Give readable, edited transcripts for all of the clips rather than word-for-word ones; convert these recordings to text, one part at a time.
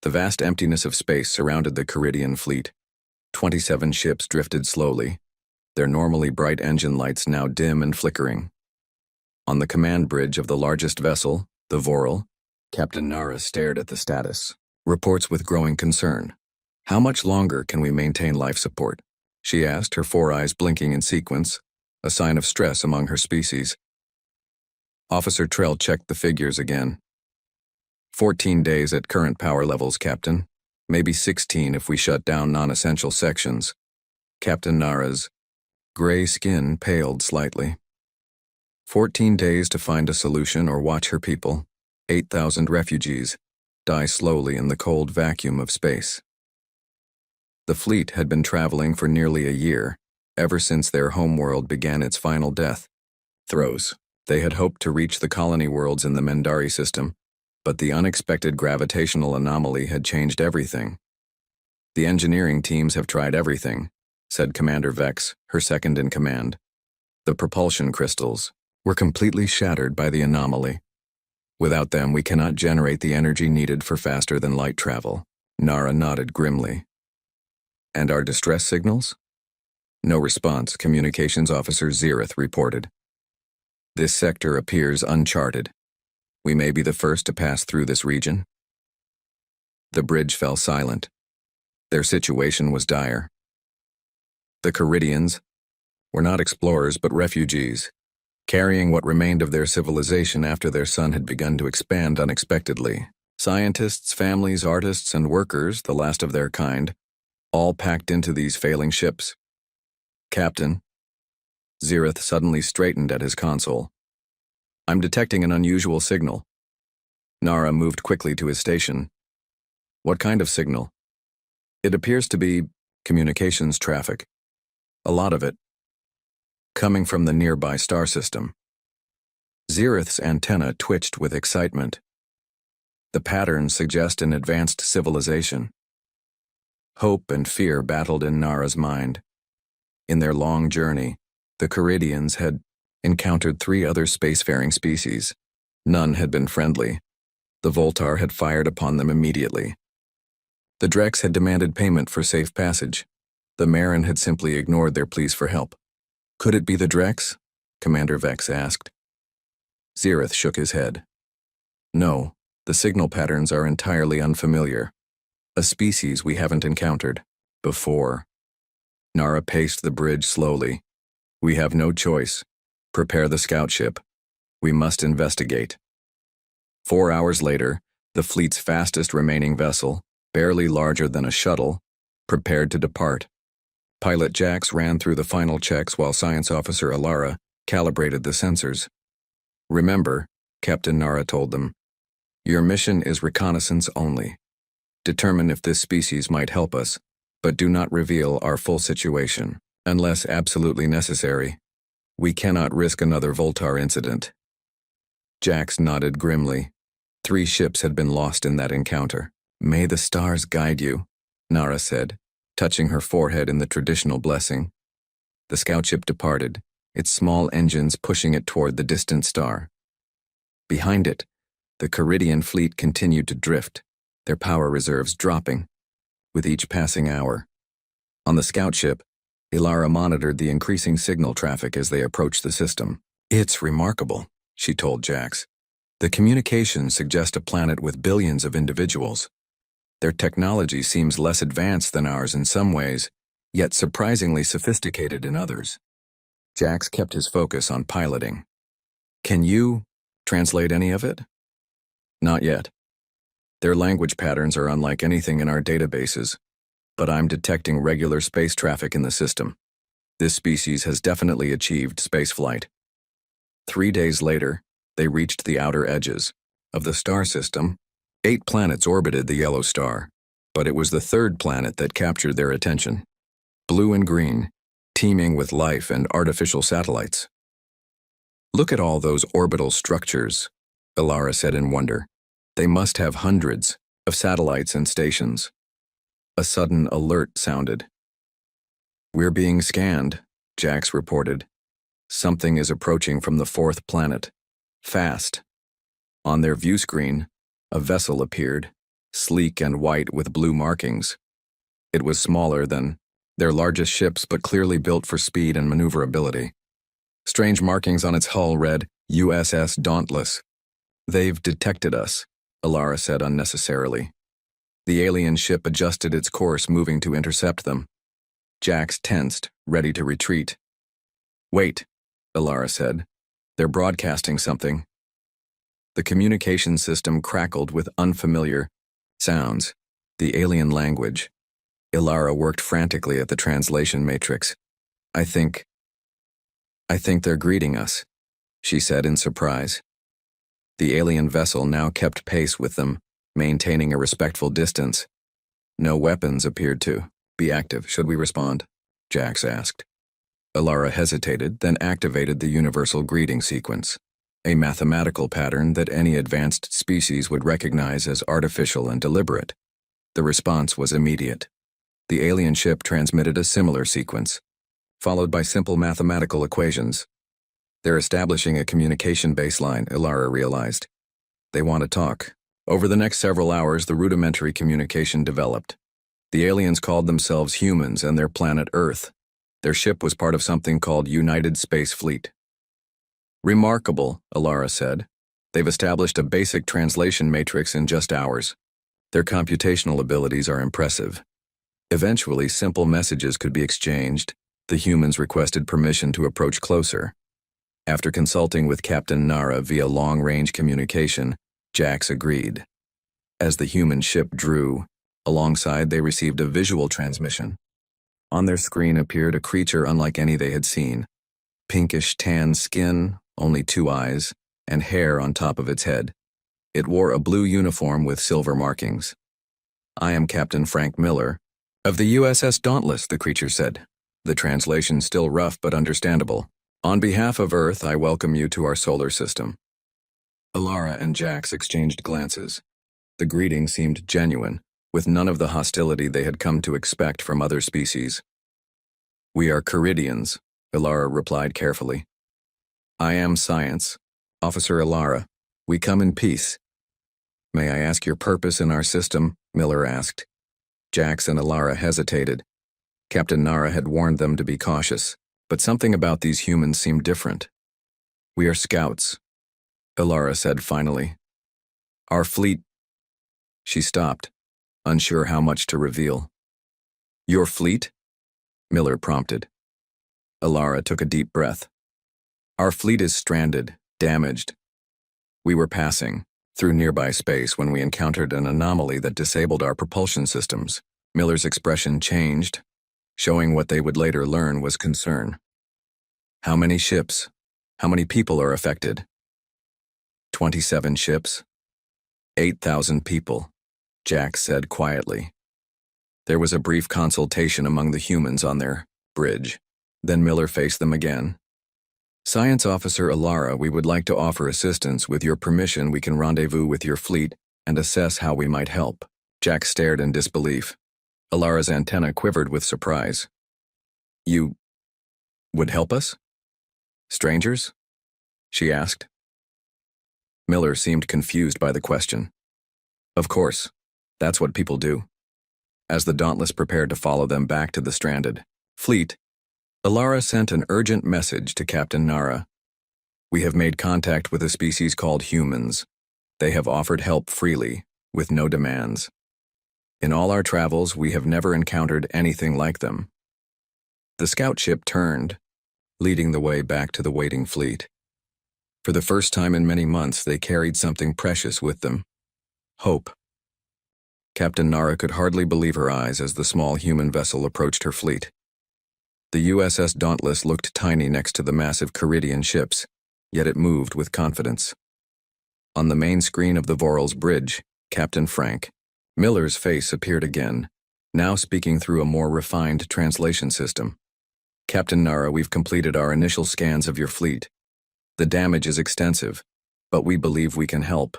The vast emptiness of space surrounded the Caridian fleet. 27 ships drifted slowly, their normally bright engine lights now dim and flickering. On the command bridge of the largest vessel, the Voral, Captain Nara stared at the status reports with growing concern. "How much longer can we maintain life support?" she asked, her 4 eyes blinking in sequence, a sign of stress among her species. Officer Trell checked the figures again. 14 days at current power levels, Captain. Maybe 16 if we shut down non-essential sections. Captain Nara's gray skin paled slightly. 14 days to find a solution or watch her people, 8,000 refugees, die slowly in the cold vacuum of space. The fleet had been traveling for nearly a year, ever since their homeworld began its final death throes. They had hoped to reach the colony worlds in the Mendari system, but the unexpected gravitational anomaly had changed everything. "The engineering teams have tried everything," said Commander Vex, her second in command. "The propulsion crystals were completely shattered by the anomaly. Without them, we cannot generate the energy needed for faster-than-light travel." Nara nodded grimly. "And our distress signals?" No response, Communications Officer Zereth reported. "This sector appears uncharted. We may be the first to pass through this region." The bridge fell silent. Their situation was dire. The Caridians were not explorers but refugees, carrying what remained of their civilization after their sun had begun to expand unexpectedly. Scientists, families, artists, and workers, the last of their kind, all packed into these failing ships. "Captain," Zereth suddenly straightened at his console. "I'm detecting an unusual signal." Nara moved quickly to his station. "What kind of signal?" "It appears to be communications traffic. A lot of it. Coming from the nearby star system." Zereth's antenna twitched with excitement. The patterns suggest an advanced civilization. Hope and fear battled in Nara's mind. In their long journey, the Caridians had encountered 3 other spacefaring species. None had been friendly. The Voltar had fired upon them immediately. The Drex had demanded payment for safe passage. The Marin had simply ignored their pleas for help. "Could it be the Drex?" Commander Vex asked. Zereth shook his head. "No, the signal patterns are entirely unfamiliar. A species we haven't encountered before." Nara paced the bridge slowly. "We have no choice. Prepare the scout ship. We must investigate." 4 hours later, the fleet's fastest remaining vessel, barely larger than a shuttle, prepared to depart. Pilot Jax ran through the final checks while Science Officer Alara calibrated the sensors. "Remember," Captain Nara told them, "your mission is reconnaissance only. Determine if this species might help us, but do not reveal our full situation, unless absolutely necessary. We cannot risk another Voltar incident." Jax nodded grimly. 3 ships had been lost in that encounter. "May the stars guide you," Nara said, touching her forehead in the traditional blessing. The scout ship departed, its small engines pushing it toward the distant star. Behind it, the Caridian fleet continued to drift, their power reserves dropping with each passing hour. On the scout ship, Ilara monitored the increasing signal traffic as they approached the system. "It's remarkable," she told Jax. "The communications suggest a planet with billions of individuals. Their technology seems less advanced than ours in some ways, yet surprisingly sophisticated in others." Jax kept his focus on piloting. "Can you translate any of it?" "Not yet. Their language patterns are unlike anything in our databases, but I'm detecting regular space traffic in the system. This species has definitely achieved spaceflight." 3 days later, they reached the outer edges of the star system. 8 planets orbited the yellow star, but it was the 3rd planet that captured their attention. Blue and green, teeming with life and artificial satellites. "Look at all those orbital structures," Ilara said in wonder. "They must have hundreds of satellites and stations." A sudden alert sounded. "We're being scanned," Jax reported. "Something is approaching from the 4th planet. Fast." On their view screen, a vessel appeared, sleek and white with blue markings. It was smaller than their largest ships, but clearly built for speed and maneuverability. Strange markings on its hull read, USS Dauntless. "They've detected us," Alara said unnecessarily. The alien ship adjusted its course, moving to intercept them. Jax tensed, ready to retreat. "Wait," Alara said. "They're broadcasting something." The communication system crackled with unfamiliar sounds, the alien language. Alara worked frantically at the translation matrix. I think they're greeting us," she said in surprise. The alien vessel now kept pace with them, maintaining a respectful distance. No weapons appeared to be active. "Should we respond?" Jax asked. Alara hesitated, then activated the universal greeting sequence, a mathematical pattern that any advanced species would recognize as artificial and deliberate. The response was immediate. The alien ship transmitted a similar sequence, followed by simple mathematical equations. They're establishing a communication baseline, Alara realized. They want to talk. Over the next several hours, the rudimentary communication developed. The aliens called themselves humans and their planet Earth. Their ship was part of something called United Space Fleet. "Remarkable," Alara said. "They've established a basic translation matrix in just hours. Their computational abilities are impressive." Eventually, simple messages could be exchanged. The humans requested permission to approach closer. After consulting with Captain Nara via long-range communication, Jax agreed. As the human ship drew, alongside they received a visual transmission. On their screen appeared a creature unlike any they had seen. Pinkish tan skin, only 2 eyes, and hair on top of its head. It wore a blue uniform with silver markings. "I am Captain Frank Miller, of the USS Dauntless," the creature said. The translation still rough but understandable. "On behalf of Earth, I welcome you to our solar system." Alara and Jax exchanged glances. The greeting seemed genuine, with none of the hostility they had come to expect from other species. "We are Caridians," Alara replied carefully. "I am Science. Officer Alara. We come in peace." "May I ask your purpose in our system?" Miller asked. Jax and Alara hesitated. Captain Nara had warned them to be cautious, but something about these humans seemed different. "We are scouts," Alara said finally. "Our fleet—" She stopped, unsure how much to reveal. "Your fleet?" Miller prompted. Alara took a deep breath. "Our fleet is stranded, damaged. We were passing through nearby space when we encountered an anomaly that disabled our propulsion systems." Miller's expression changed, showing what they would later learn was concern. "How many ships? How many people are affected?" 27 ships. 8,000 people, Jax said quietly. There was a brief consultation among the humans on their bridge. Then Miller faced them again. "Science Officer Alara, we would like to offer assistance. With your permission, we can rendezvous with your fleet and assess how we might help." Jax stared in disbelief. Alara's antenna quivered with surprise. "You would help us? Strangers?" she asked. Miller seemed confused by the question. "Of course, that's what people do." As the Dauntless prepared to follow them back to the stranded fleet, Alara sent an urgent message to Captain Nara. "We have made contact with a species called humans. They have offered help freely, with no demands. In all our travels, we have never encountered anything like them." The scout ship turned, leading the way back to the waiting fleet. For the first time in many months, they carried something precious with them. Hope. Captain Nara could hardly believe her eyes as the small human vessel approached her fleet. The USS Dauntless looked tiny next to the massive Caridian ships, yet it moved with confidence. On the main screen of the Voral's bridge, Captain Frank Miller's face appeared again, now speaking through a more refined translation system. "Captain Nara, we've completed our initial scans of your fleet. The damage is extensive, but we believe we can help."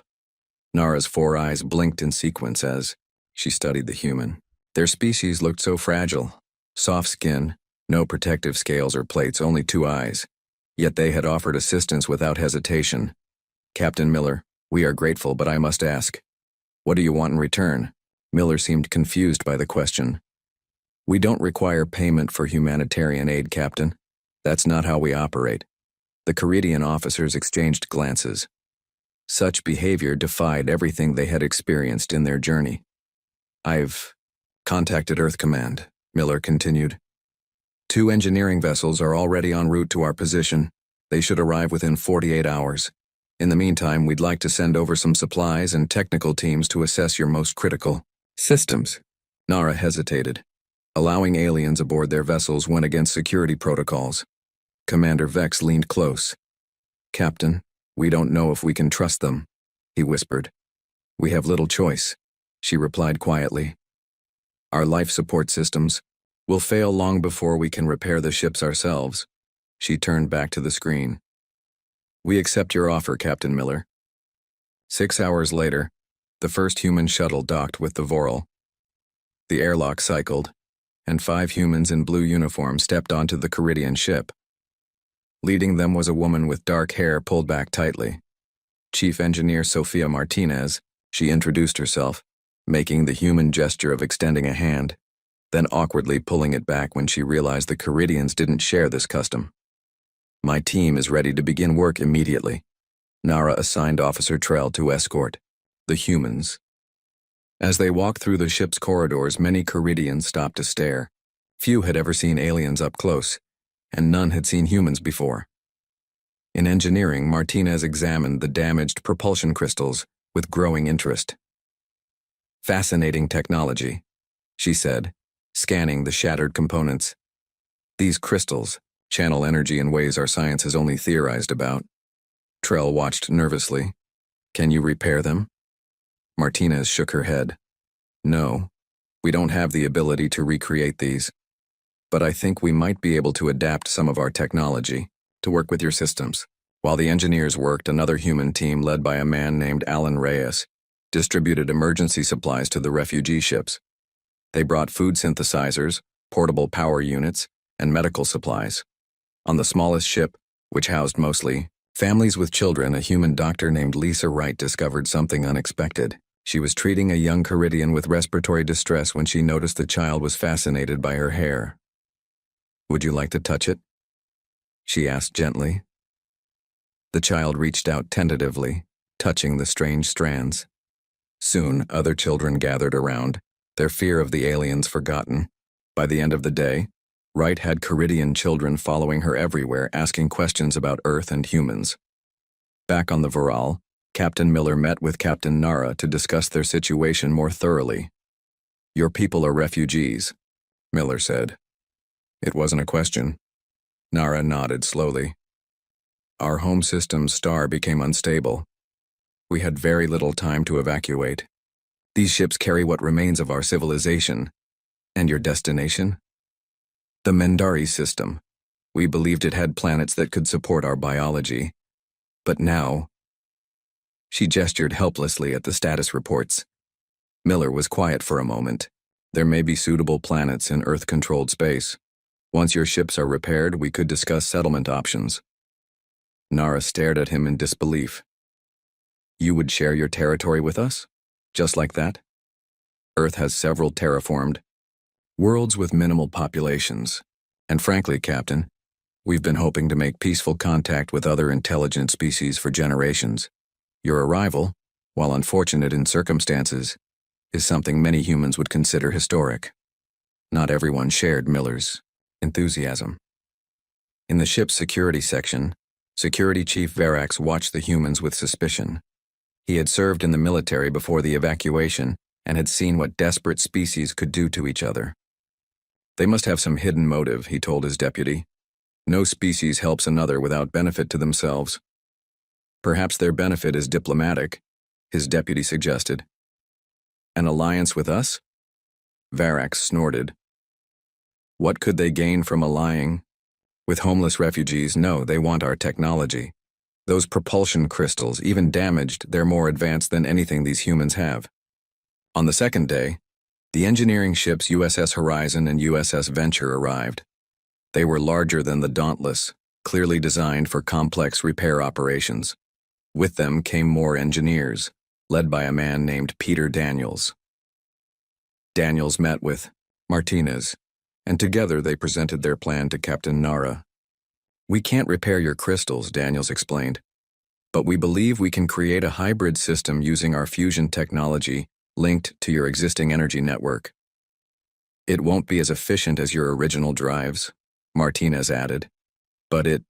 Nara's 4 eyes blinked in sequence as she studied the human. Their species looked so fragile. Soft skin, no protective scales or plates, only 2 eyes. Yet they had offered assistance without hesitation. "Captain Miller, we are grateful, but I must ask, what do you want in return?" Miller seemed confused by the question. We don't require payment for humanitarian aid, Captain. That's not how we operate. The Caridian officers exchanged glances. Such behavior defied everything they had experienced in their journey. I've contacted Earth Command, Miller continued. 2 engineering vessels are already en route to our position. They should arrive within 48 hours. In the meantime, we'd like to send over some supplies and technical teams to assess your most critical systems. Nara hesitated. Allowing aliens aboard their vessels went against security protocols. Commander Vex leaned close. Captain, we don't know if we can trust them, he whispered. We have little choice, she replied quietly. Our life support systems will fail long before we can repair the ships ourselves. She turned back to the screen. We accept your offer, Captain Miller. 6 hours later, the first human shuttle docked with the Voral. The airlock cycled, and 5 humans in blue uniforms stepped onto the Caridian ship. Leading them was a woman with dark hair pulled back tightly. Chief Engineer Sofia Martinez, she introduced herself, making the human gesture of extending a hand, then awkwardly pulling it back when she realized the Caridians didn't share this custom. My team is ready to begin work immediately. Nara assigned Officer Trell to escort the humans. As they walked through the ship's corridors, many Caridians stopped to stare. Few had ever seen aliens up close, and none had seen humans before. In engineering, Martinez examined the damaged propulsion crystals with growing interest. Fascinating technology, she said, scanning the shattered components. These crystals channel energy in ways our science has only theorized about. Trell watched nervously. Can you repair them? Martinez shook her head. No, we don't have the ability to recreate these. But I think we might be able to adapt some of our technology to work with your systems. While the engineers worked, another human team led by a man named Alan Reyes distributed emergency supplies to the refugee ships. They brought food synthesizers, portable power units, and medical supplies. On the smallest ship, which housed mostly families with children, a human doctor named Lisa Wright discovered something unexpected. She was treating a young Caridian with respiratory distress when she noticed the child was fascinated by her hair. Would you like to touch it? She asked gently. The child reached out tentatively, touching the strange strands. Soon, other children gathered around, their fear of the aliens forgotten. By the end of the day, Wright had Caridian children following her everywhere, asking questions about Earth and humans. Back on the Voral, Captain Miller met with Captain Nara to discuss their situation more thoroughly. Your people are refugees, Miller said. It wasn't a question. Nara nodded slowly. Our home system's star became unstable. We had very little time to evacuate. These ships carry what remains of our civilization. And your destination? The Mendari system. We believed it had planets that could support our biology. But now... She gestured helplessly at the status reports. Miller was quiet for a moment. There may be suitable planets in Earth-controlled space. Once your ships are repaired, we could discuss settlement options. Nara stared at him in disbelief. You would share your territory with us? Just like that? Earth has several terraformed worlds with minimal populations. And frankly, Captain, we've been hoping to make peaceful contact with other intelligent species for generations. Your arrival, while unfortunate in circumstances, is something many humans would consider historic. Not everyone shared Miller's enthusiasm. In the ship's security section, Security Chief Verax watched the humans with suspicion. He had served in the military before the evacuation and had seen what desperate species could do to each other. They must have some hidden motive, he told his deputy. No species helps another without benefit to themselves. Perhaps their benefit is diplomatic, his deputy suggested. An alliance with us? Varax snorted. What could they gain from allying? With homeless refugees, no, they want our technology. Those propulsion crystals, even damaged, they're more advanced than anything these humans have. On the second day, the engineering ships USS Horizon and USS Venture arrived. They were larger than the Dauntless, clearly designed for complex repair operations. With them came more engineers, led by a man named Peter Daniels. Daniels met with Martinez, and together they presented their plan to Captain Nara. "We can't repair your crystals," Daniels explained, "but we believe we can create a hybrid system using our fusion technology linked to your existing energy network. It won't be as efficient as your original drives," Martinez added, "but it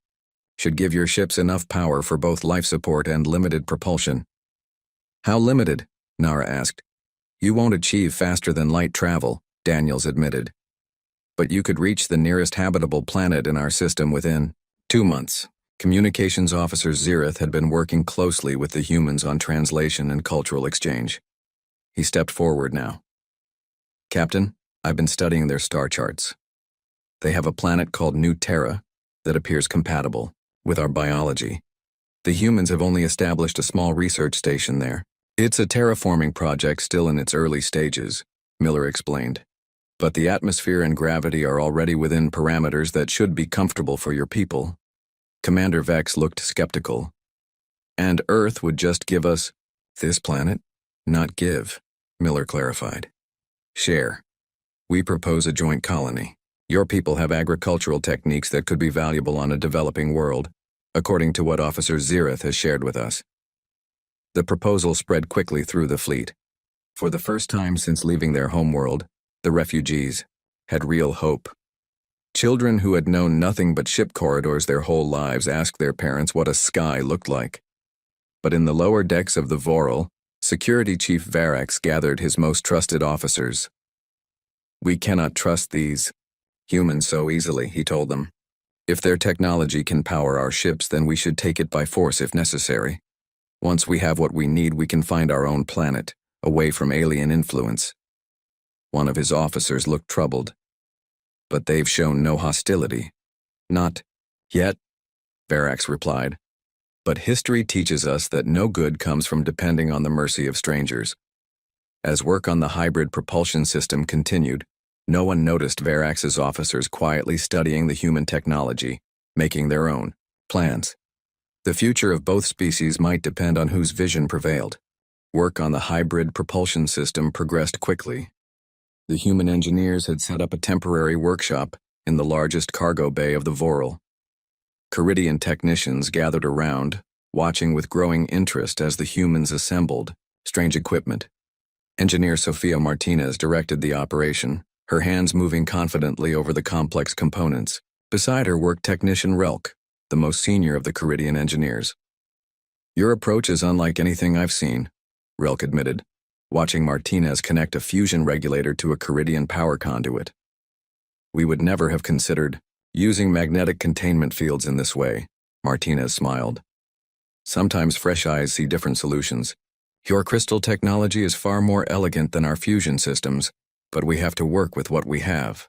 should give your ships enough power for both life support and limited propulsion." "How limited?" Nara asked. "You won't achieve faster than light travel," Daniels admitted. "But you could reach the nearest habitable planet in our system within 2 months." Communications Officer Zirith had been working closely with the humans on translation and cultural exchange. He stepped forward now. "Captain, I've been studying their star charts. They have a planet called New Terra that appears compatible with our biology. The humans have only established a small research station there. It's a terraforming project still in its early stages," Miller explained. "But the atmosphere and gravity are already within parameters that should be comfortable for your people." Commander Vex looked skeptical. "And Earth would just give us this planet?" "Not give," Miller clarified. "Share. We propose a joint colony. Your people have agricultural techniques that could be valuable on a developing world, according to what Officer Zirith has shared with us." The proposal spread quickly through the fleet. For the first time since leaving their homeworld, the refugees had real hope. Children who had known nothing but ship corridors their whole lives asked their parents what a sky looked like. But in the lower decks of the Voral, Security Chief Varax gathered his most trusted officers. "We cannot trust these humans so easily," he told them. "If their technology can power our ships, then we should take it by force if necessary. Once we have what we need, we can find our own planet, away from alien influence." One of his officers looked troubled. "But they've shown no hostility." "Not yet," Varax replied. "But history teaches us that no good comes from depending on the mercy of strangers." As work on the hybrid propulsion system continued, no one noticed Varax's officers quietly studying the human technology, making their own plans. The future of both species might depend on whose vision prevailed. Work on the hybrid propulsion system progressed quickly. The human engineers had set up a temporary workshop in the largest cargo bay of the Voral. Caridian technicians gathered around, watching with growing interest as the humans assembled strange equipment. Engineer Sofia Martinez directed the operation, her hands moving confidently over the complex components. Beside her worked technician Relk, the most senior of the Caridian engineers. "Your approach is unlike anything I've seen," Relk admitted, watching Martinez connect a fusion regulator to a Caridian power conduit. "We would never have considered using magnetic containment fields in this way," Martinez smiled. "Sometimes fresh eyes see different solutions. Your crystal technology is far more elegant than our fusion systems, but we have to work with what we have."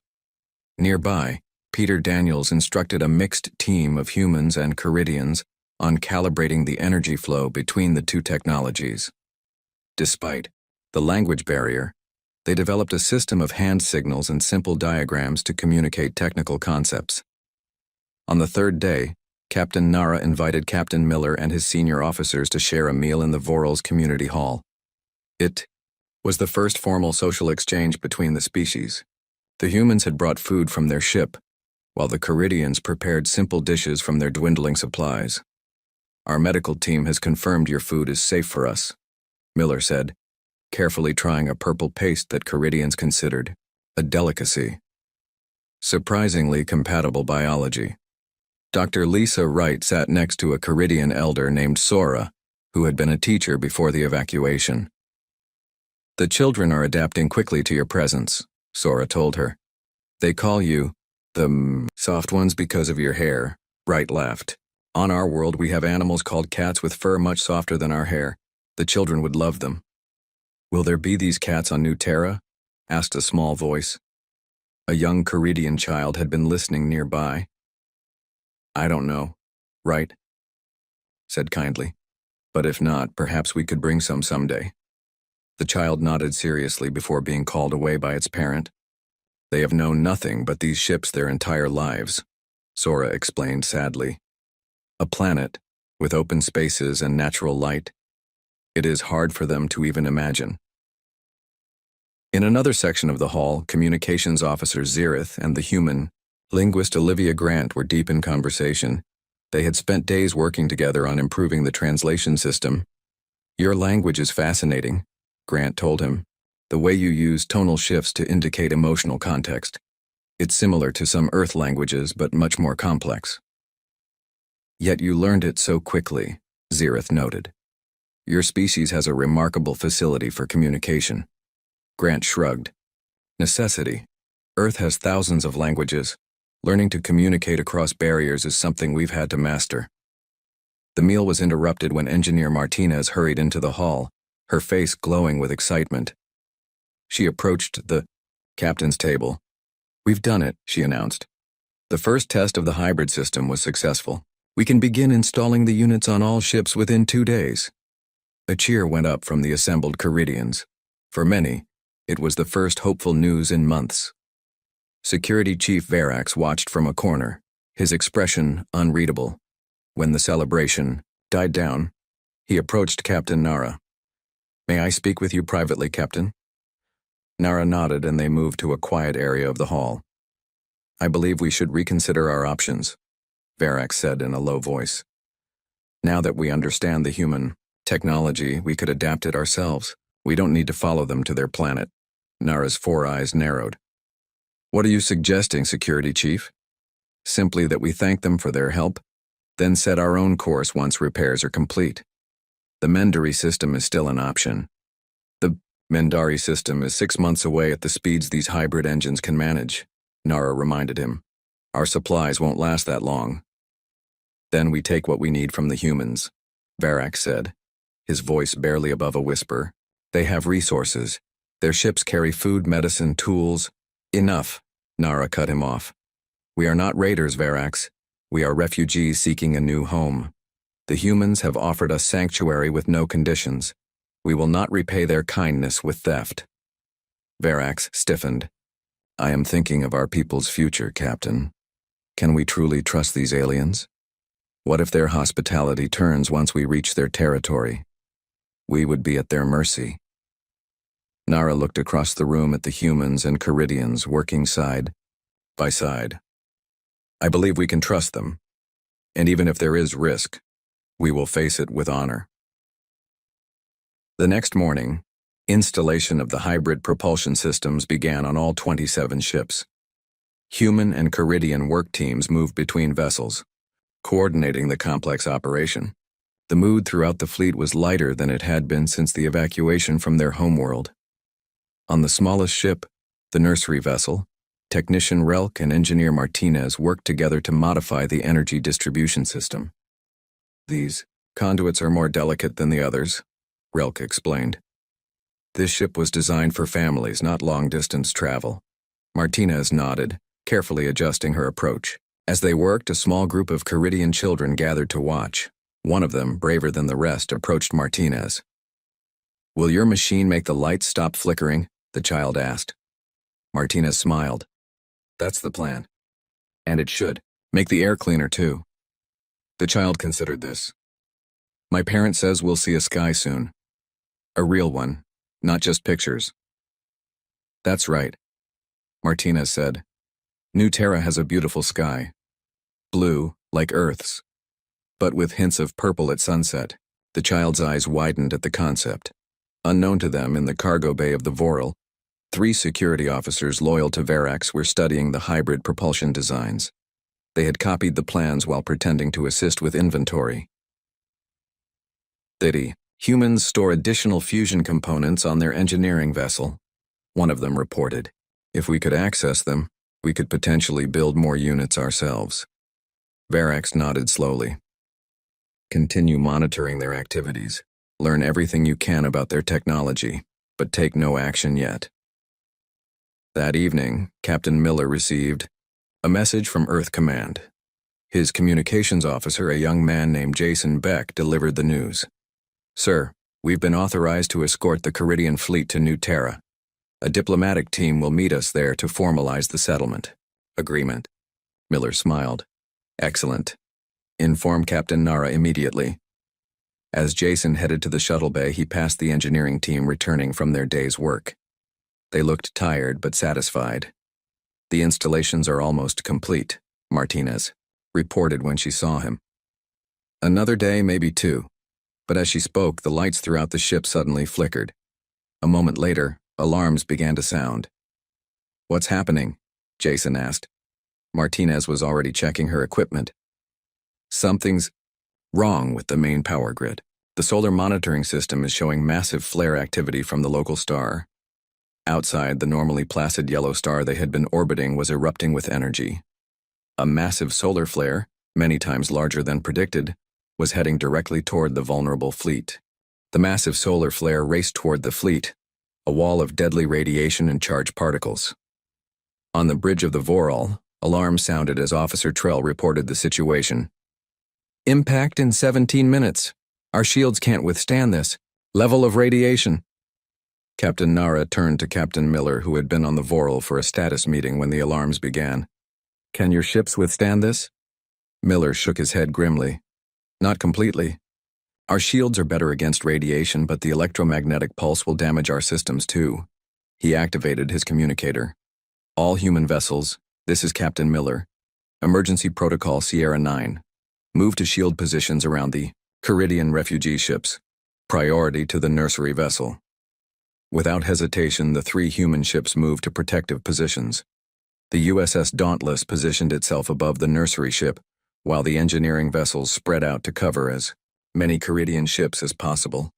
Nearby, Peter Daniels instructed a mixed team of humans and Caridians on calibrating the energy flow between the two technologies. Despite the language barrier, they developed a system of hand signals and simple diagrams to communicate technical concepts. On the third day, Captain Nara invited Captain Miller and his senior officers to share a meal in the Voral's community hall. It was the first formal social exchange between the species. The humans had brought food from their ship, while the Caridians prepared simple dishes from their dwindling supplies. "Our medical team has confirmed your food is safe for us," Miller said, carefully trying a purple paste that Caridians considered a delicacy. Surprisingly compatible biology. Dr. Lisa Wright sat next to a Caridian elder named Sora, who had been a teacher before the evacuation. "The children are adapting quickly to your presence," Sora told her. "They call you the soft ones because of your hair," Wright laughed. "On our world we have animals called cats with fur much softer than our hair. The children would love them." "Will there be these cats on New Terra?" asked a small voice. A young Caridian child had been listening nearby. "I don't know," Wright said kindly. "But if not, perhaps we could bring some someday." The child nodded seriously before being called away by its parent. "They have known nothing but these ships their entire lives," Sora explained sadly. "A planet, with open spaces and natural light. It is hard for them to even imagine." In another section of the hall, communications officer Zirith and the human linguist Olivia Grant were deep in conversation. They had spent days working together on improving the translation system. "Your language is fascinating," Grant told him. "The way you use tonal shifts to indicate emotional context. It's similar to some Earth languages, but much more complex." "Yet you learned it so quickly," Zirith noted. "Your species has a remarkable facility for communication." Grant shrugged. "Necessity. Earth has thousands of languages. Learning to communicate across barriers is something we've had to master." The meal was interrupted when Engineer Martinez hurried into the hall, her face glowing with excitement. She approached the captain's table. "We've done it," she announced. "The first test of the hybrid system was successful. We can begin installing the units on all ships within 2 days." A cheer went up from the assembled Caridians. For many, it was the first hopeful news in months. Security Chief Verax watched from a corner, his expression unreadable. When the celebration died down, he approached Captain Nara. "May I speak with you privately, Captain?" Nara nodded and they moved to a quiet area of the hall. "I believe we should reconsider our options," Verax said in a low voice. "Now that we understand the human technology, we could adapt it ourselves. We don't need to follow them to their planet." Nara's 4 eyes narrowed. "What are you suggesting, Security Chief?" "Simply that we thank them for their help, then set our own course once repairs are complete. The Mendari system is still an option." "The Mendari system is 6 months away at the speeds these hybrid engines can manage," Nara reminded him. "Our supplies won't last that long." "Then we take what we need from the humans," Verax said, his voice barely above a whisper. "They have resources. Their ships carry food, medicine, tools." "Enough," Nara cut him off. "We are not raiders, Verax. We are refugees seeking a new home. The humans have offered us sanctuary with no conditions. We will not repay their kindness with theft." Verax stiffened. "I am thinking of our people's future, Captain. Can we truly trust these aliens? What if their hospitality turns once we reach their territory? We would be at their mercy." Nara looked across the room at the humans and Caridians working side by side. "I believe we can trust them. And even if there is risk, we will face it with honor." The next morning, installation of the hybrid propulsion systems began on all 27 ships. Human and Caridian work teams moved between vessels, coordinating the complex operation. The mood throughout the fleet was lighter than it had been since the evacuation from their homeworld. On the smallest ship, the nursery vessel, Technician Relk and Engineer Martinez worked together to modify the energy distribution system. "These conduits are more delicate than the others," Relk explained. "This ship was designed for families, not long-distance travel." Martinez nodded, carefully adjusting her approach. As they worked, a small group of Caridian children gathered to watch. One of them, braver than the rest, approached Martinez. "Will your machine make the lights stop flickering?" the child asked. Martinez smiled. "That's the plan. And it should. Make the air cleaner, too." The child considered this. "My parent says we'll see a sky soon. A real one, not just pictures." "That's right," Martinez said. "New Terra has a beautiful sky. Blue, like Earth's, but with hints of purple at sunset." The child's eyes widened at the concept. Unknown to them, in the cargo bay of the Voral, 3 security officers loyal to Verax were studying the hybrid propulsion designs. They had copied the plans while pretending to assist with inventory. Humans store additional fusion components on their engineering vessel," one of them reported. "If we could access them, we could potentially build more units ourselves." Verax nodded slowly. "Continue monitoring their activities. Learn everything you can about their technology, but take no action yet." That evening, Captain Miller received a message from Earth Command. His communications officer, a young man named Jason Beck, delivered the news. "Sir, we've been authorized to escort the Caridian fleet to New Terra. A diplomatic team will meet us there to formalize the settlement agreement." Miller smiled. "Excellent. Inform Captain Nara immediately." As Jason headed to the shuttle bay, he passed the engineering team returning from their day's work. They looked tired but satisfied. "The installations are almost complete," Martinez reported when she saw him. "Another day, maybe two." But as she spoke, the lights throughout the ship suddenly flickered. A moment later, alarms began to sound. "What's happening?" Jason asked. Martinez was already checking her equipment. "Something's wrong with the main power grid. The solar monitoring system is showing massive flare activity from the local star. Outside, the normally placid yellow star they had been orbiting was erupting with energy. A massive solar flare, many times larger than predicted, was heading directly toward the vulnerable fleet. The massive solar flare raced toward the fleet, a wall of deadly radiation and charged particles. On the bridge of the Voral, alarms sounded as Officer Trell reported the situation. "Impact in 17 minutes. Our shields can't withstand this level of radiation." Captain Nara turned to Captain Miller, who had been on the Voral for a status meeting when the alarms began. "Can your ships withstand this?" Miller shook his head grimly. "Not completely. Our shields are better against radiation, but the electromagnetic pulse will damage our systems too." He activated his communicator. "All human vessels, this is Captain Miller. Emergency Protocol Sierra 9. Move to shield positions around the Caridian refugee ships. Priority to the nursery vessel." Without hesitation, the 3 human ships moved to protective positions. The USS Dauntless positioned itself above the nursery ship, while the engineering vessels spread out to cover as many Caridian ships as possible.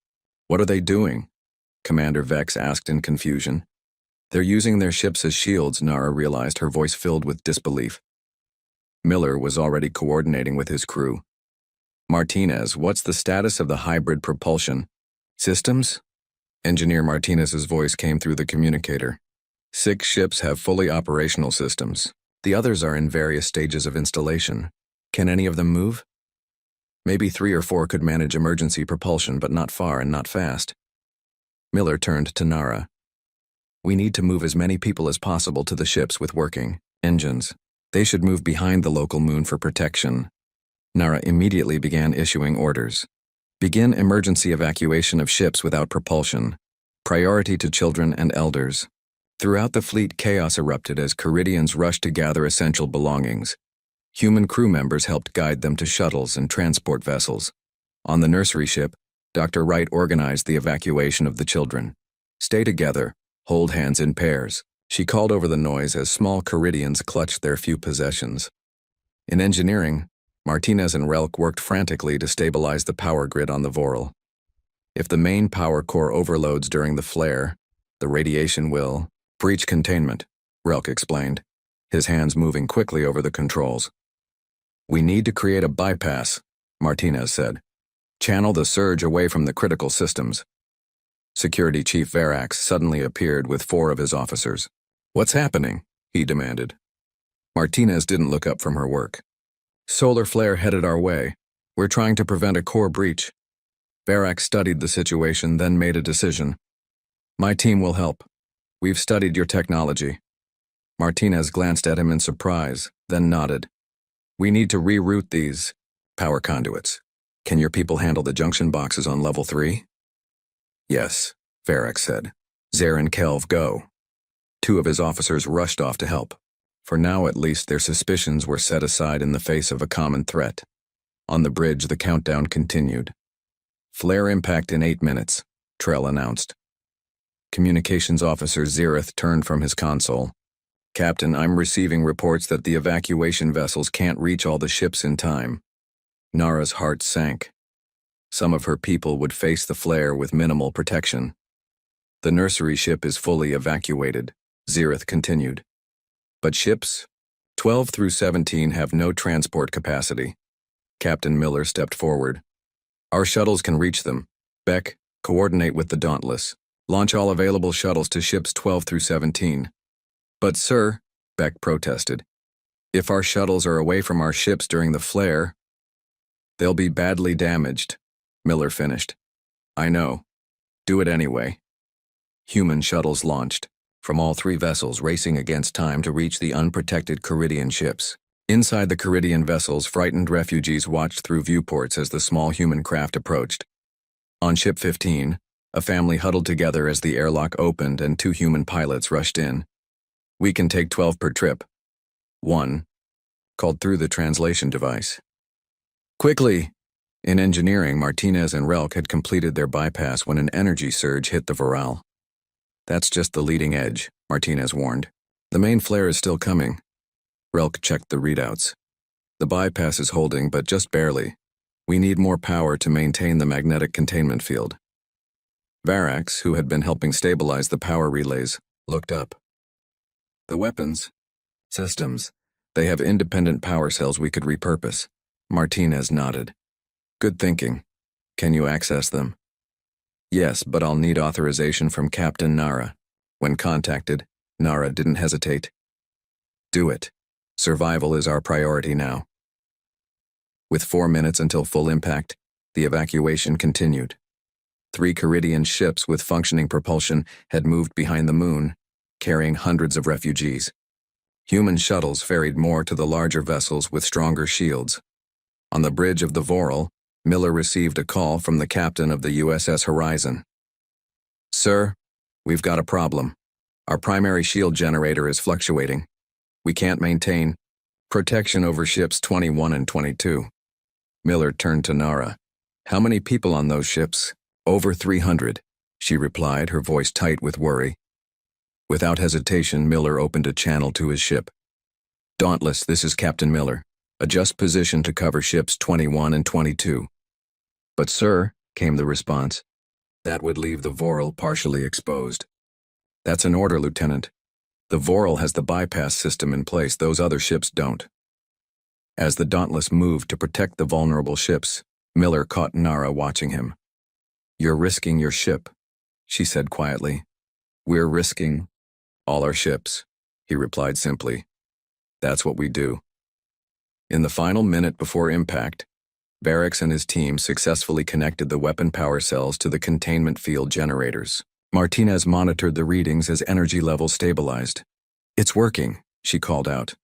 "What are they doing?" Commander Vex asked in confusion. "They're using their ships as shields," Nara realized, her voice filled with disbelief. Miller was already coordinating with his crew. "Martinez, what's the status of the hybrid propulsion systems?" Engineer Martinez's voice came through the communicator. 6 ships have fully operational systems. The others are in various stages of installation. Can any of them move? Maybe 3 or 4 could manage emergency propulsion, but not far and not fast. Miller turned to Nara. "We need to move as many people as possible to the ships with working engines. They should move behind the local moon for protection." Nara immediately began issuing orders. "Begin emergency evacuation of ships without propulsion. Priority to children and elders." Throughout the fleet, chaos erupted as Caridians rushed to gather essential belongings. Human crew members helped guide them to shuttles and transport vessels. On the nursery ship, Dr. Wright organized the evacuation of the children. "Stay together, hold hands in pairs," she called over the noise as small Caridians clutched their few possessions. In engineering, Martinez and Relk worked frantically to stabilize the power grid on the Voral. "If the main power core overloads during the flare, the radiation will breach containment," Relk explained, his hands moving quickly over the controls. "We need to create a bypass," Martinez said. "Channel the surge away from the critical systems." Security Chief Verax suddenly appeared with 4 of his officers. "What's happening?" he demanded. Martinez didn't look up from her work. "Solar flare headed our way. We're trying to prevent a core breach." Verax studied the situation, then made a decision. "My team will help. We've studied your technology." Martinez glanced at him in surprise, then nodded. "We need to reroute these power conduits. Can your people handle the junction boxes on level 3? "Yes," Verax said. "Zer and Kelv, go." 2 of his officers rushed off to help. For now, at least, their suspicions were set aside in the face of a common threat. On the bridge, the countdown continued. "Flare impact in 8 minutes, Trell announced. Communications Officer Zereth turned from his console. "Captain, I'm receiving reports that the evacuation vessels can't reach all the ships in time." Nara's heart sank. Some of her people would face the flare with minimal protection. "The nursery ship is fully evacuated," Zereth continued. "But ships 12 through 17 have no transport capacity." Captain Miller stepped forward. "Our shuttles can reach them. Beck, coordinate with the Dauntless. Launch all available shuttles to ships 12 through 17. "But sir," Beck protested, "if our shuttles are away from our ships during the flare, they'll be badly damaged," Miller finished. "I know. Do it anyway." Human shuttles launched, from all 3 vessels racing against time to reach the unprotected Caridian ships. Inside the Caridian vessels, frightened refugees watched through viewports as the small human craft approached. On Ship 15, A family huddled together as the airlock opened and 2 human pilots rushed in. "We can take 12 per trip." One called through the translation device. "Quickly!" In engineering, Martinez and Relk had completed their bypass when an energy surge hit the Voral. "That's just the leading edge," Martinez warned. "The main flare is still coming." Relk checked the readouts. "The bypass is holding, but just barely. We need more power to maintain the magnetic containment field." Varax, who had been helping stabilize the power relays, looked up. "The weapons systems. They have independent power cells we could repurpose." Martinez nodded. "Good thinking. Can you access them?" "Yes, but I'll need authorization from Captain Nara." When contacted, Nara didn't hesitate. "Do it. Survival is our priority now." With 4 minutes until full impact, the evacuation continued. 3 Caridian ships with functioning propulsion had moved behind the moon, carrying hundreds of refugees. Human shuttles ferried more to the larger vessels with stronger shields. On the bridge of the Voral, Miller received a call from the captain of the USS Horizon. "Sir, we've got a problem. Our primary shield generator is fluctuating. We can't maintain protection over ships 21 and 22. Miller turned to Nara. "How many people on those ships?" "Over 300, she replied, her voice tight with worry. Without hesitation, Miller opened a channel to his ship. "Dauntless, this is Captain Miller. Adjust position to cover ships 21 and 22. "But sir," came the response, "that would leave the Voral partially exposed." "That's an order, Lieutenant. The Voral has the bypass system in place, those other ships don't." As the Dauntless moved to protect the vulnerable ships, Miller caught Nara watching him. "You're risking your ship," she said quietly. "We're risking all our ships," he replied simply. "That's what we do." In the final minute before impact, Varax and his team successfully connected the weapon power cells to the containment field generators. Martinez monitored the readings as energy levels stabilized. "It's working," she called out.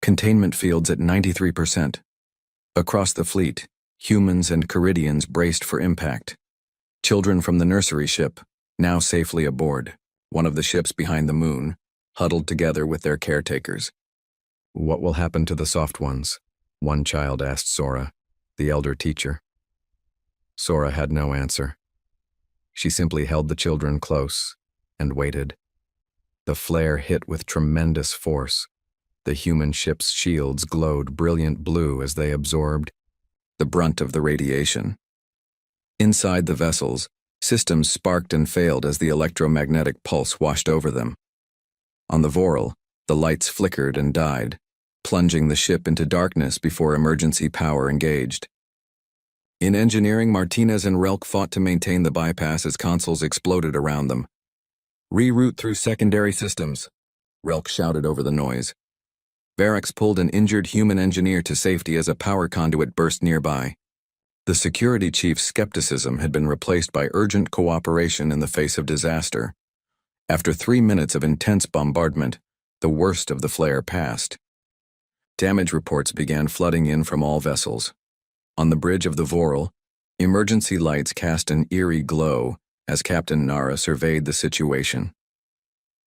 "Containment fields at 93%. Across the fleet, humans and Caridians braced for impact. Children from the nursery ship, now safely aboard, one of the ships behind the moon, huddled together with their caretakers. "What will happen to the soft ones?" one child asked Sora, the elder teacher. Sora had no answer. She simply held the children close and waited. The flare hit with tremendous force. The human ship's shields glowed brilliant blue as they absorbed the brunt of the radiation. Inside the vessels, systems sparked and failed as the electromagnetic pulse washed over them. On the Voral, the lights flickered and died, plunging the ship into darkness before emergency power engaged. In engineering, Martinez and Relk fought to maintain the bypass as consoles exploded around them. "Reroute through secondary systems," Relk shouted over the noise. Varax pulled an injured human engineer to safety as a power conduit burst nearby. The security chief's skepticism had been replaced by urgent cooperation in the face of disaster. After 3 minutes of intense bombardment, the worst of the flare passed. Damage reports began flooding in from all vessels. On the bridge of the Voral, emergency lights cast an eerie glow as Captain Nara surveyed the situation.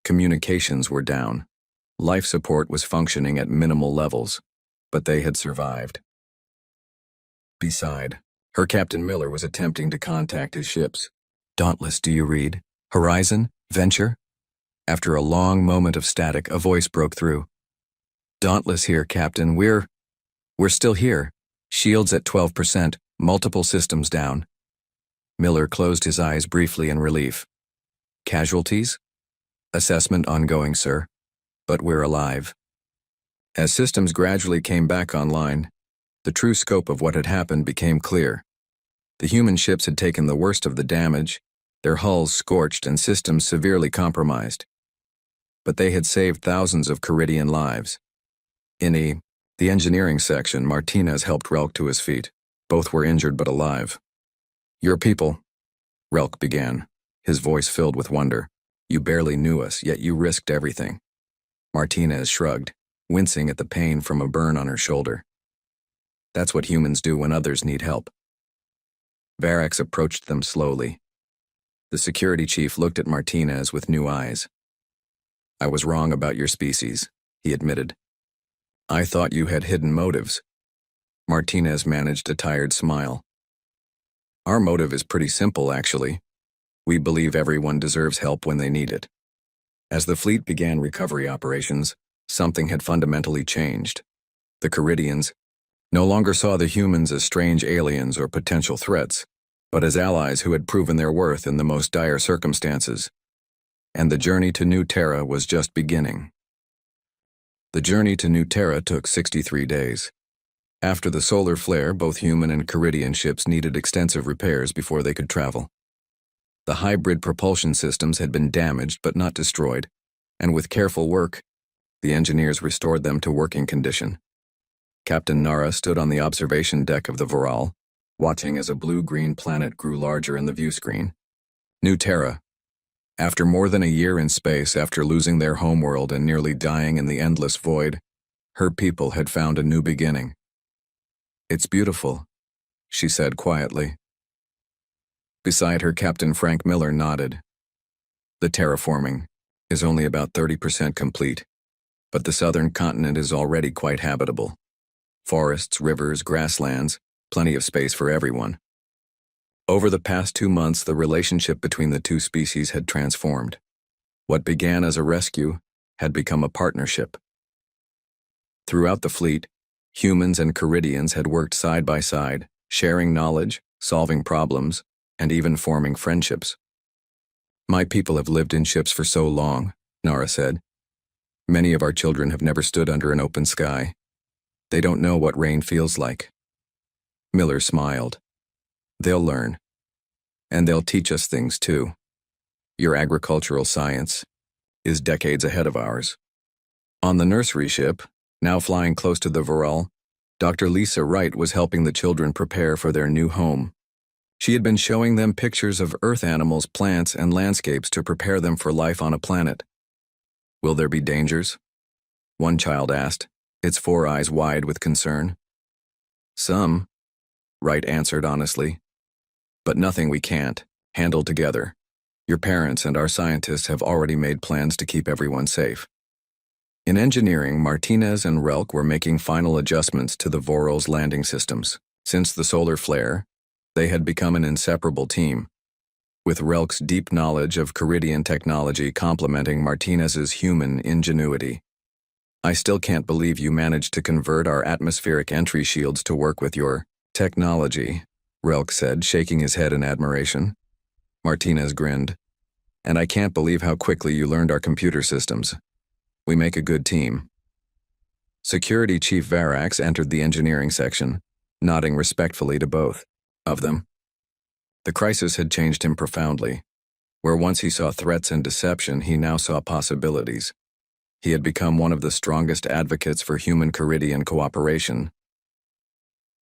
Communications were down. Life support was functioning at minimal levels, but they had survived. Beside her, Captain Miller was attempting to contact his ships. "Dauntless, do you read? Horizon? Venture?" After a long moment of static, a voice broke through. "Dauntless here, Captain. We're still here. Shields at 12%, multiple systems down." Miller closed his eyes briefly in relief. "Casualties?" "Assessment ongoing, sir. But we're alive." As systems gradually came back online, the true scope of what had happened became clear. The human ships had taken the worst of the damage, their hulls scorched and systems severely compromised. But they had saved thousands of Caridian lives. In the engineering section, Martinez helped Relk to his feet. Both were injured but alive. "Your people," Relk began, his voice filled with wonder. "You barely knew us, yet you risked everything." Martinez shrugged, wincing at the pain from a burn on her shoulder. "That's what humans do when others need help." Varax approached them slowly. The security chief looked at Martinez with new eyes. "I was wrong about your species," he admitted. "I thought you had hidden motives." Martinez managed a tired smile. "Our motive is pretty simple, actually. We believe everyone deserves help when they need it." As the fleet began recovery operations, something had fundamentally changed. The Caridians no longer saw the humans as strange aliens or potential threats, but as allies who had proven their worth in the most dire circumstances. And the journey to New Terra was just beginning. The journey to New Terra took 63 days. After the solar flare, both human and Caridian ships needed extensive repairs before they could travel. The hybrid propulsion systems had been damaged but not destroyed, and with careful work, the engineers restored them to working condition. Captain Nara stood on the observation deck of the Voral, watching as a blue-green planet grew larger in the view screen. New Terra. After more than a year in space, after losing their homeworld and nearly dying in the endless void, her people had found a new beginning. "It's beautiful," she said quietly. Beside her, Captain Frank Miller nodded. "The terraforming is only about 30% complete, but the southern continent is already quite habitable. Forests, rivers, grasslands, plenty of space for everyone." Over the past 2 months, the relationship between the two species had transformed. What began as a rescue had become a partnership. Throughout the fleet, humans and Caridians had worked side by side, sharing knowledge, solving problems, and even forming friendships. "My people have lived in ships for so long," Nara said. "Many of our children have never stood under an open sky. They don't know what rain feels like." Miller smiled. "They'll learn. And they'll teach us things too. Your agricultural science is decades ahead of ours." On the nursery ship, now flying close to the Voral, Dr. Lisa Wright was helping the children prepare for their new home. She had been showing them pictures of earth animals, plants, and landscapes to prepare them for life on a planet. "Will there be dangers?" one child asked, its 4 eyes wide with concern. "Some," Wright answered honestly. "But nothing we can't handle together. Your parents and our scientists have already made plans to keep everyone safe." In engineering, Martinez and Relk were making final adjustments to the Voral's landing systems. Since the solar flare, they had become an inseparable team, with Relk's deep knowledge of Caridian technology complementing Martinez's human ingenuity. "I still can't believe you managed to convert our atmospheric entry shields to work with your technology," Relk said, shaking his head in admiration. Martinez grinned. "And I can't believe how quickly you learned our computer systems. We make a good team." Security Chief Varax entered the engineering section, nodding respectfully to both of them. The crisis had changed him profoundly. Where once he saw threats and deception, he now saw possibilities. He had become one of the strongest advocates for human-Caridian cooperation.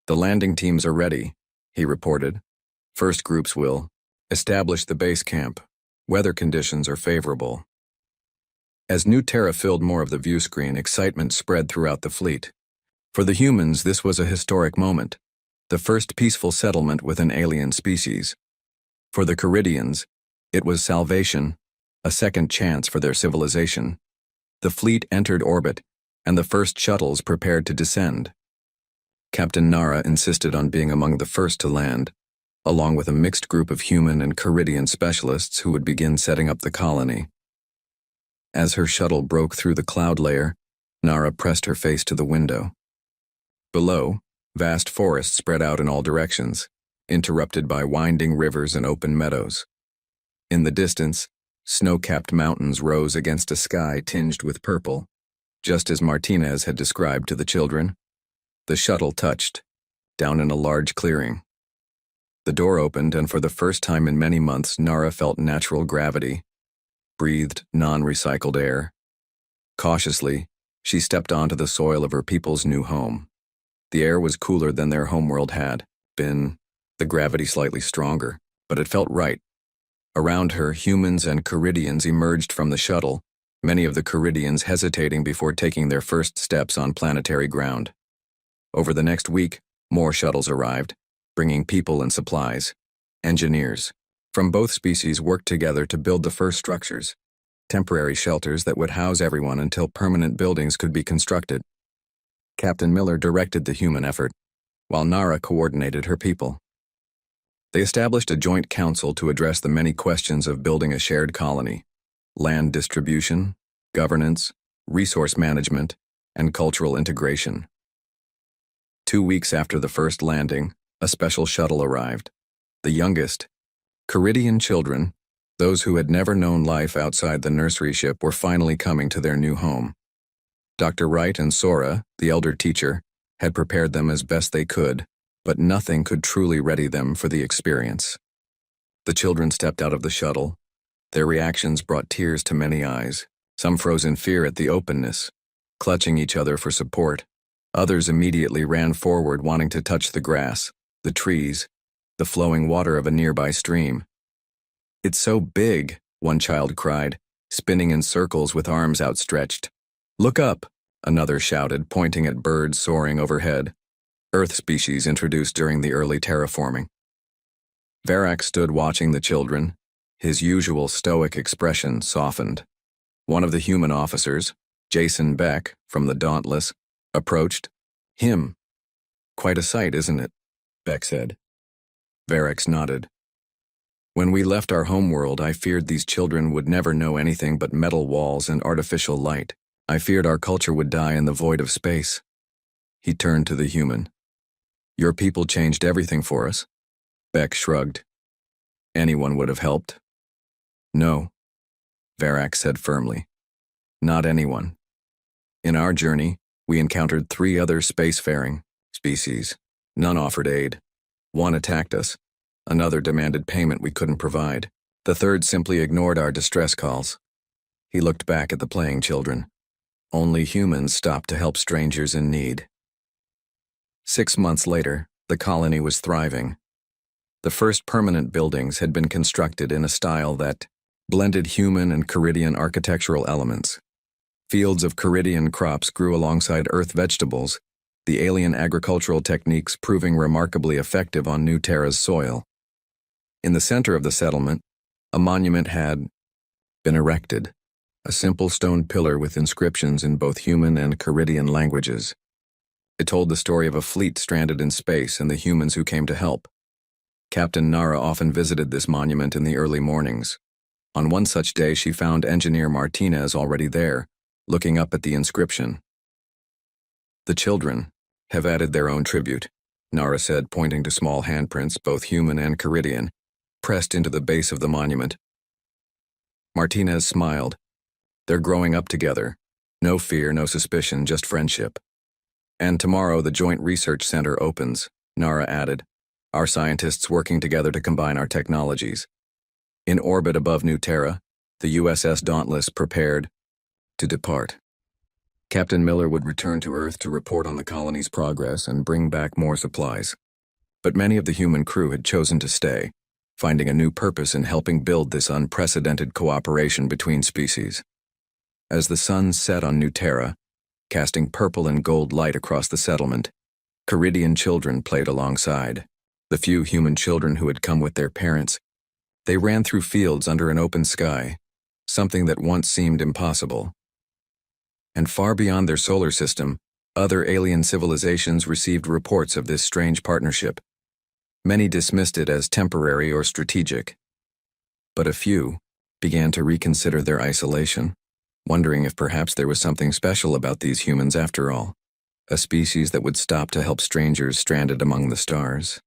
"The landing teams are ready," he reported. "First groups will establish the base camp. Weather conditions are favorable." As New Terra filled more of the view screen, excitement spread throughout the fleet. For the humans, this was a historic moment, the first peaceful settlement with an alien species. For the Caridians, it was salvation, a second chance for their civilization. The fleet entered orbit, and the first shuttles prepared to descend. Captain Nara insisted on being among the first to land, along with a mixed group of human and Caridian specialists who would begin setting up the colony. As her shuttle broke through the cloud layer, Nara pressed her face to the window. Below, vast forests spread out in all directions, interrupted by winding rivers and open meadows. In the distance, snow-capped mountains rose against a sky tinged with purple, just as Martinez had described to the children. The shuttle touched, down in a large clearing. The door opened, and for the first time in many months, Nara felt natural gravity, breathed non-recycled air. Cautiously, she stepped onto the soil of her people's new home. The air was cooler than their homeworld had been, the gravity slightly stronger, but it felt right. Around her, humans and Caridians emerged from the shuttle, many of the Caridians hesitating before taking their first steps on planetary ground. Over the next week, more shuttles arrived, bringing people and supplies. Engineers from both species worked together to build the first structures, temporary shelters that would house everyone until permanent buildings could be constructed. Captain Miller directed the human effort, while Nara coordinated her people. They established a joint council to address the many questions of building a shared colony: land distribution, governance, resource management, and cultural integration. 2 weeks after the first landing, a special shuttle arrived. The youngest, Caridian children, those who had never known life outside the nursery ship, were finally coming to their new home. Dr. Wright and Sora, the elder teacher, had prepared them as best they could, but nothing could truly ready them for the experience. The children stepped out of the shuttle. Their reactions brought tears to many eyes. Some froze in fear at the openness, clutching each other for support. Others immediately ran forward, wanting to touch the grass, the trees, the flowing water of a nearby stream. "It's so big," one child cried, spinning in circles with arms outstretched. "Look up," another shouted, pointing at birds soaring overhead, Earth species introduced during the early terraforming. Varak stood watching the children, his usual stoic expression softened. One of the human officers, Jason Beck, from the Dauntless, approached him. "Quite a sight, isn't it?" Beck said. Varak nodded. "When we left our homeworld, I feared these children would never know anything but metal walls and artificial light. I feared our culture would die in the void of space." He turned to the human. "Your people changed everything for us." Beck shrugged. "Anyone would have helped." "No," Varak said firmly. "Not anyone. In our journey, we encountered 3 other spacefaring species. None offered aid. One attacked us. Another demanded payment we couldn't provide. The third simply ignored our distress calls." He looked back at the playing children. Only humans stopped to help strangers in need. 6 months later, the colony was thriving. The first permanent buildings had been constructed in a style that blended human and Caridian architectural elements. Fields of Caridian crops grew alongside Earth vegetables, the alien agricultural techniques proving remarkably effective on New Terra's soil. In the center of the settlement, a monument had been erected, a simple stone pillar with inscriptions in both human and Caridian languages. It told the story of a fleet stranded in space and the humans who came to help. Captain Nara often visited this monument in the early mornings. On one such day, she found Engineer Martinez already there, looking up at the inscription. "The children have added their own tribute," Nara said, pointing to small handprints, both human and Caridian, pressed into the base of the monument. Martinez smiled. "They're growing up together. No fear, no suspicion, just friendship." "And tomorrow the Joint Research Center opens," Nara added, "our scientists working together to combine our technologies." In orbit above New Terra, the USS Dauntless prepared to depart. Captain Miller would return to Earth to report on the colony's progress and bring back more supplies. But many of the human crew had chosen to stay, finding a new purpose in helping build this unprecedented cooperation between species. As the sun set on New Terra, casting purple and gold light across the settlement, Caridian children played alongside. The few human children who had come with their parents, they ran through fields under an open sky, something that once seemed impossible. And far beyond their solar system, other alien civilizations received reports of this strange partnership. Many dismissed it as temporary or strategic. But a few began to reconsider their isolation, wondering if perhaps there was something special about these humans after all, a species that would stop to help strangers stranded among the stars.